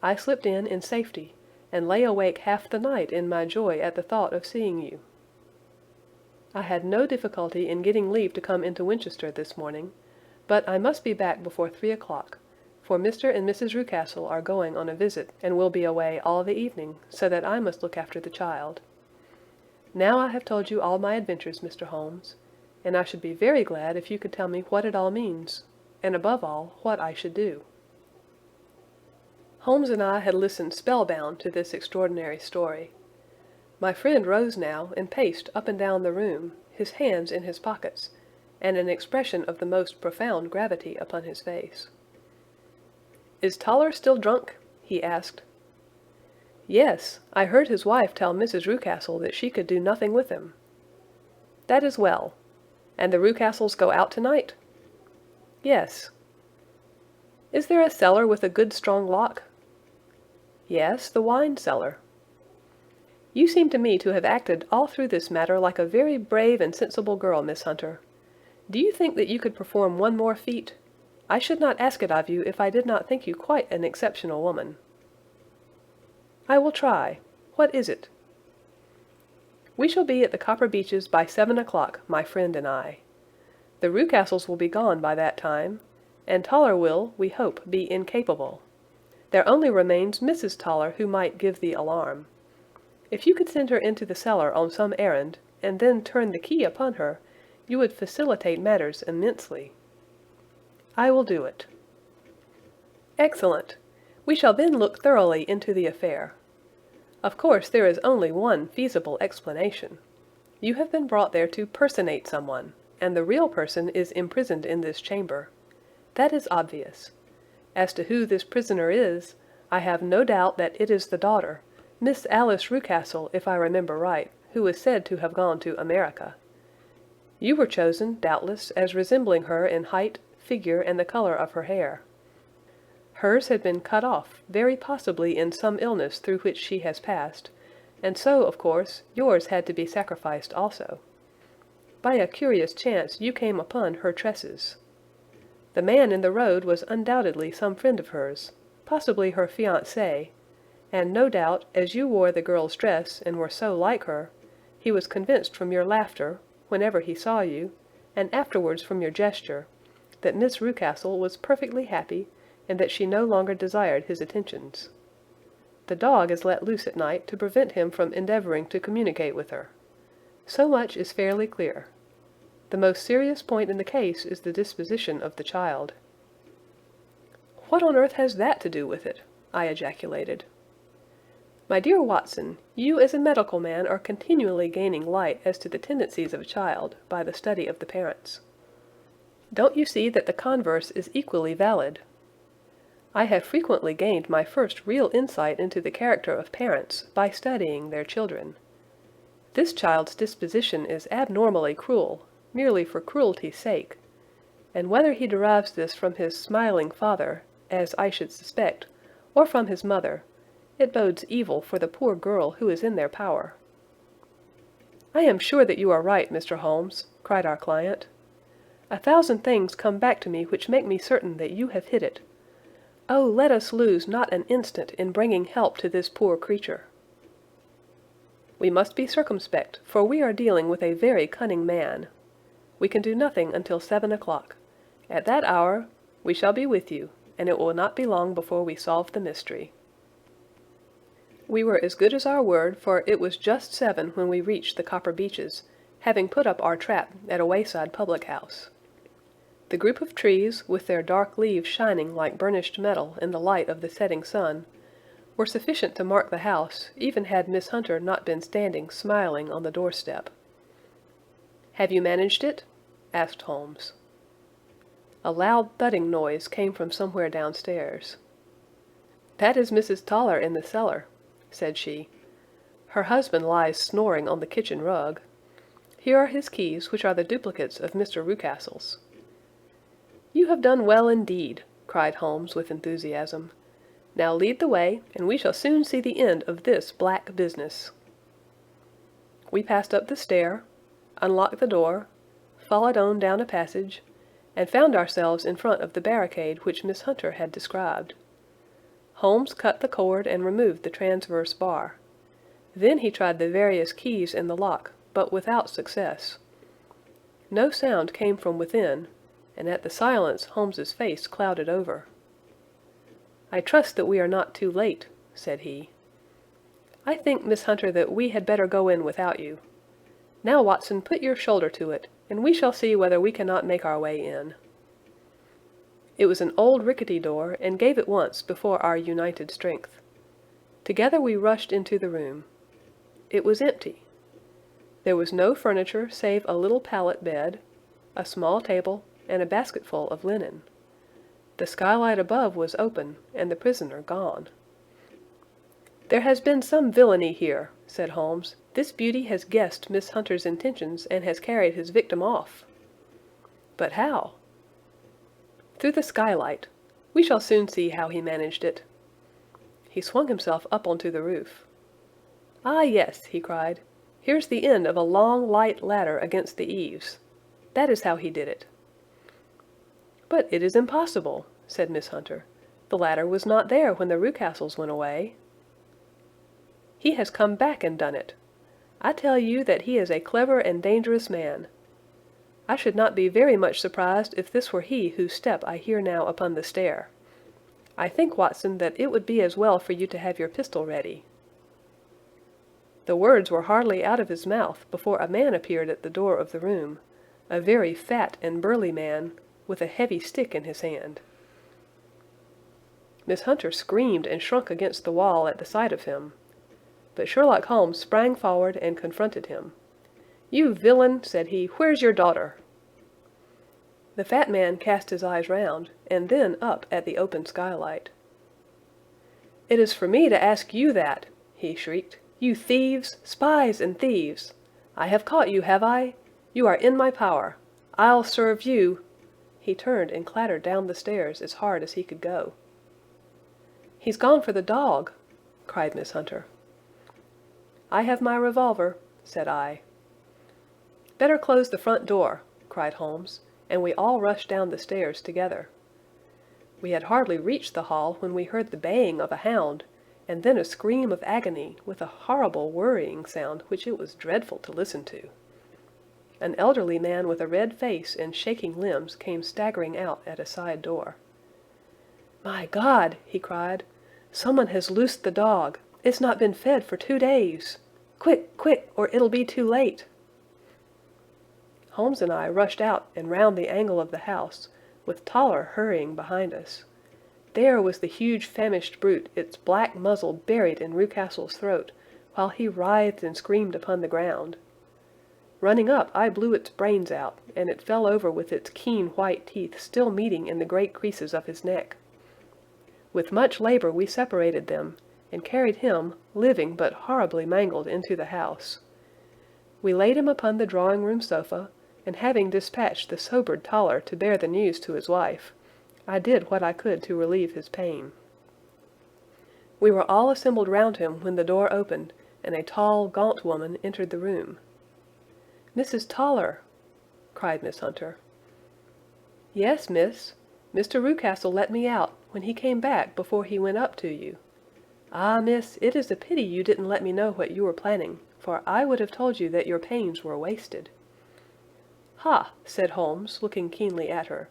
I slipped in safety, and lay awake half the night in my joy at the thought of seeing you. I had no difficulty in getting leave to come into Winchester this morning, but I must be back before 3 o'clock, for Mr. and Mrs. Rucastle are going on a visit and will be away all the evening, so that I must look after the child. Now I have told you all my adventures, Mr. Holmes, and I should be very glad if you could tell me what it all means, and above all, what I should do." Holmes and I had listened spellbound to this extraordinary story. My friend rose now and paced up and down the room, his hands in his pockets, and an expression of the most profound gravity upon his face. "Is Toller still drunk?" he asked. "Yes, I heard his wife tell Mrs. Rucastle that she could do nothing with him." "That is well. And the Rucastles go out tonight?" "Yes." "Is there a cellar with a good strong lock?" "Yes, the wine cellar." "You seem to me to have acted all through this matter like a very brave and sensible girl, Miss Hunter. Do you think that you could perform one more feat? I should not ask it of you if I did not think you quite an exceptional woman." "I will try. What is it?" "We shall be at the Copper Beeches by 7 o'clock, my friend and I. The Rucastles will be gone by that time, and Toller will, we hope, be incapable. There only remains Mrs. Toller, who might give the alarm. If you could send her into the cellar on some errand, and then turn the key upon her, you would facilitate matters immensely." "I will do it." "Excellent. We shall then look thoroughly into the affair. Of course there is only one feasible explanation. You have been brought there to personate someone, and the real person is imprisoned in this chamber. That is obvious. As to who this prisoner is, I have no doubt that it is the daughter, Miss Alice Rucastle, if I remember right, who is said to have gone to America. You were chosen, doubtless, as resembling her in height, figure, and the color of her hair. Hers had been cut off, very possibly in some illness through which she has passed, and so, of course, yours had to be sacrificed also. By a curious chance you came upon her tresses. The man in the road was undoubtedly some friend of hers, possibly her fiancé, and no doubt, as you wore the girl's dress and were so like her, he was convinced from your laughter, whenever he saw you, and afterwards from your gesture, that Miss Rucastle was perfectly happy, and that she no longer desired his attentions. The dog is let loose at night to prevent him from endeavoring to communicate with her. So much is fairly clear. The most serious point in the case is the disposition of the child." "What on earth has that to do with it?" I ejaculated. "My dear Watson, you as a medical man are continually gaining light as to the tendencies of a child by the study of the parents. Don't you see that the converse is equally valid? I have frequently gained my first real insight into the character of parents by studying their children. This child's disposition is abnormally cruel, merely for cruelty's sake, and whether he derives this from his smiling father, as I should suspect, or from his mother, it bodes evil for the poor girl who is in their power." "I am sure that you are right, Mr. Holmes," cried our client. "A thousand things come back to me which make me certain that you have hit it. Oh, let us lose not an instant in bringing help to this poor creature." "We must be circumspect, for we are dealing with a very cunning man. We can do nothing until 7 o'clock. At that hour we shall be with you, and it will not be long before we solve the mystery." We were as good as our word, for it was just 7 when we reached the Copper Beeches, having put up our trap at a wayside public-house. The group of trees, with their dark leaves shining like burnished metal in the light of the setting sun, were sufficient to mark the house, even had Miss Hunter not been standing smiling on the doorstep. "Have you managed it?" asked Holmes. A loud thudding noise came from somewhere downstairs. "That is Mrs. Toller in the cellar," said she. "Her husband lies snoring on the kitchen rug. Here are his keys, which are the duplicates of Mr. Rucastle's." "You have done well indeed," cried Holmes with enthusiasm. "Now lead the way, and we shall soon see the end of this black business." We passed up the stair, unlocked the door, followed on down a passage, and found ourselves in front of the barricade which Miss Hunter had described. Holmes cut the cord and removed the transverse bar. Then he tried the various keys in the lock, but without success. No sound came from within, and at the silence Holmes's face clouded over. "I trust that we are not too late," said he. "I think, Miss Hunter, that we had better go in without you. Now, Watson, put your shoulder to it, and we shall see whether we cannot make our way in." It was an old rickety door, and gave at once before our united strength. Together we rushed into the room. It was empty. There was no furniture save a little pallet bed, a small table, and a basketful of linen. The skylight above was open, and the prisoner gone. "There has been some villainy here," said Holmes. "This beauty has guessed Miss Hunter's intentions and has carried his victim off." "But how?" "Through the skylight. We shall soon see how he managed it." He swung himself up onto the roof. "Ah, yes," he cried. "Here's the end of a long, light ladder against the eaves. That is how he did it." "But it is impossible," said Miss Hunter. "The ladder was not there when the Rucastles went away." "He has come back and done it. I tell you that he is a clever and dangerous man. I should not be very much surprised if this were he whose step I hear now upon the stair. I think, Watson, that it would be as well for you to have your pistol ready." The words were hardly out of his mouth before a man appeared at the door of the room, a very fat and burly man, with a heavy stick in his hand. Miss Hunter screamed and shrunk against the wall at the sight of him. But Sherlock Holmes sprang forward and confronted him. "You villain," said he, "where's your daughter?" The fat man cast his eyes round, and then up at the open skylight. "It is for me to ask you that," he shrieked. "You thieves, spies and thieves! I have caught you, have I? You are in my power. I'll serve you—" He turned and clattered down the stairs as hard as he could go. "He's gone for the dog!" cried Miss Hunter. "I have my revolver," said I. "Better close the front door," cried Holmes, and we all rushed down the stairs together. We had hardly reached the hall when we heard the baying of a hound, and then a scream of agony, with a horrible worrying sound which it was dreadful to listen to. An elderly man with a red face and shaking limbs came staggering out at a side door. "My God!" he cried. "Someone has loosed the dog. It's not been fed for 2 days. Quick, quick, or it'll be too late." Holmes and I rushed out and round the angle of the house, with Toller hurrying behind us. There was the huge famished brute, its black muzzle buried in Rucastle's throat, while he writhed and screamed upon the ground. Running up, I blew its brains out, and it fell over with its keen white teeth still meeting in the great creases of his neck. With much labor we separated them, and carried him, living but horribly mangled, into the house. We laid him upon the drawing-room sofa, and having dispatched the sobered Toller to bear the news to his wife, I did what I could to relieve his pain. We were all assembled round him when the door opened, and a tall, gaunt woman entered the room. "Mrs. Toller!" cried Miss Hunter. "Yes, miss. Mr. Rucastle let me out, when he came back before he went up to you. Ah, miss, it is a pity you didn't let me know what you were planning, for I would have told you that your pains were wasted." "Ha!" said Holmes, looking keenly at her.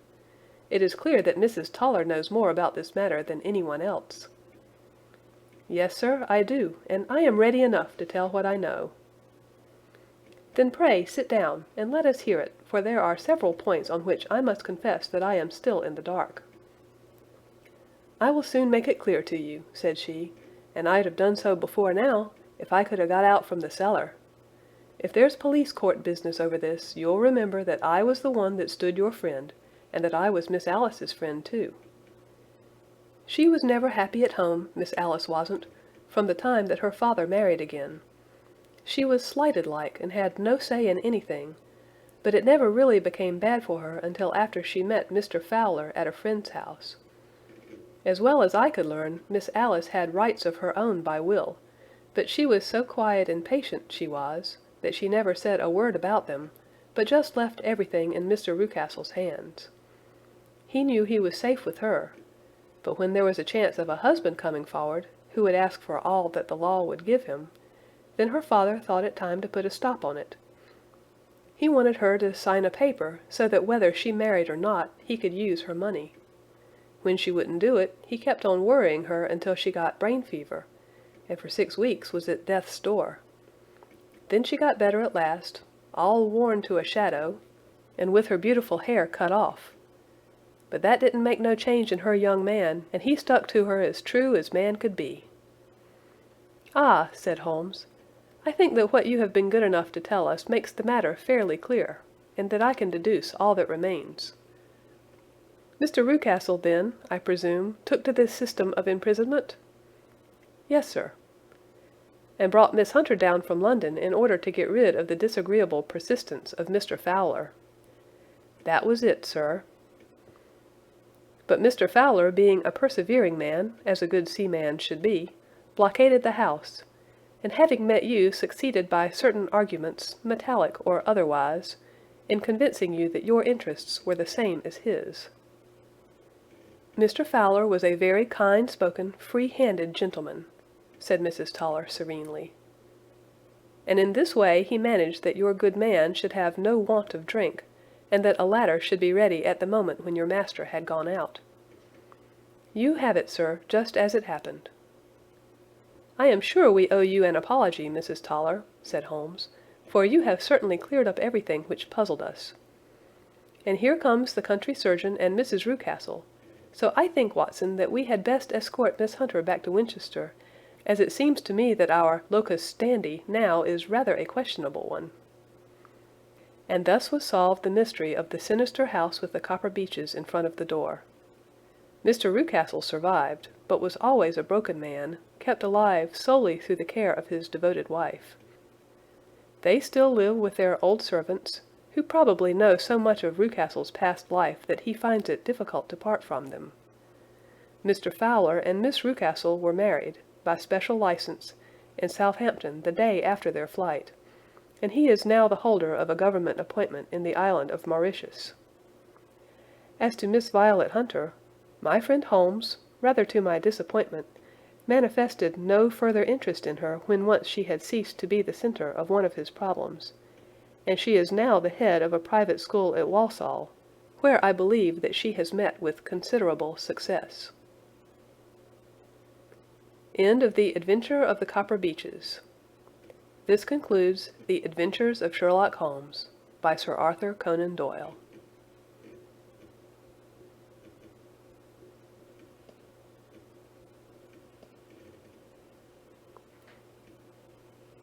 "It is clear that Mrs. Toller knows more about this matter than anyone else." "Yes, sir, I do, and I am ready enough to tell what I know." "Then pray sit down, and let us hear it, for there are several points on which I must confess that I am still in the dark." "I will soon make it clear to you," said she, "and I'd have done so before now, if I could have got out from the cellar. If there's police court business over this, you'll remember that I was the one that stood your friend, and that I was Miss Alice's friend too. She was never happy at home, Miss Alice wasn't, from the time that her father married again. She was slighted like, and had no say in anything, but it never really became bad for her until after she met Mr. Fowler at a friend's house. As well as I could learn, Miss Alice had rights of her own by will, but she was so quiet and patient, she was, that she never said a word about them, but just left everything in Mr. Rucastle's hands. He knew he was safe with her, but when there was a chance of a husband coming forward, who would ask for all that the law would give him, then her father thought it time to put a stop on it. He wanted her to sign a paper so that whether she married or not, he could use her money. When she wouldn't do it, he kept on worrying her until she got brain fever, and for 6 weeks was at death's door. Then she got better at last, all worn to a shadow, and with her beautiful hair cut off. But that didn't make no change in her young man, and he stuck to her as true as man could be." "Ah," said Holmes, "I think that what you have been good enough to tell us makes the matter fairly clear, and that I can deduce all that remains. Mr. Rucastle, then, I presume, took to this system of imprisonment?" "Yes, sir." "And brought Miss Hunter down from London in order to get rid of the disagreeable persistence of Mr. Fowler?" "That was it, sir." "But Mr. Fowler, being a persevering man, as a good seaman should be, blockaded the house, and having met you succeeded by certain arguments, metallic or otherwise, in convincing you that your interests were the same as his." "Mr. Fowler was a very kind-spoken, free-handed gentleman," said Mrs. Toller serenely. "And in this way he managed that your good man should have no want of drink, and that a ladder should be ready at the moment when your master had gone out. You have it, sir, just as it happened." "I am sure we owe you an apology, Mrs. Toller," said Holmes, "for you have certainly cleared up everything which puzzled us. And here comes the country surgeon and Mrs. Rucastle, so I think, Watson, that we had best escort Miss Hunter back to Winchester, as it seems to me that our locus standi now is rather a questionable one." And thus was solved the mystery of the sinister house with the copper beeches in front of the door. Mr. Rucastle survived, but was always a broken man, kept alive solely through the care of his devoted wife. They still live with their old servants, who probably know so much of Rucastle's past life that he finds it difficult to part from them. Mr. Fowler and Miss Rucastle were married, by special license, in Southampton the day after their flight, and he is now the holder of a government appointment in the island of Mauritius. As to Miss Violet Hunter, my friend Holmes, rather to my disappointment, manifested no further interest in her when once she had ceased to be the center of one of his problems, and she is now the head of a private school at Walsall, where I believe that she has met with considerable success. End of The Adventure of the Copper Beeches. This concludes The Adventures of Sherlock Holmes by Sir Arthur Conan Doyle.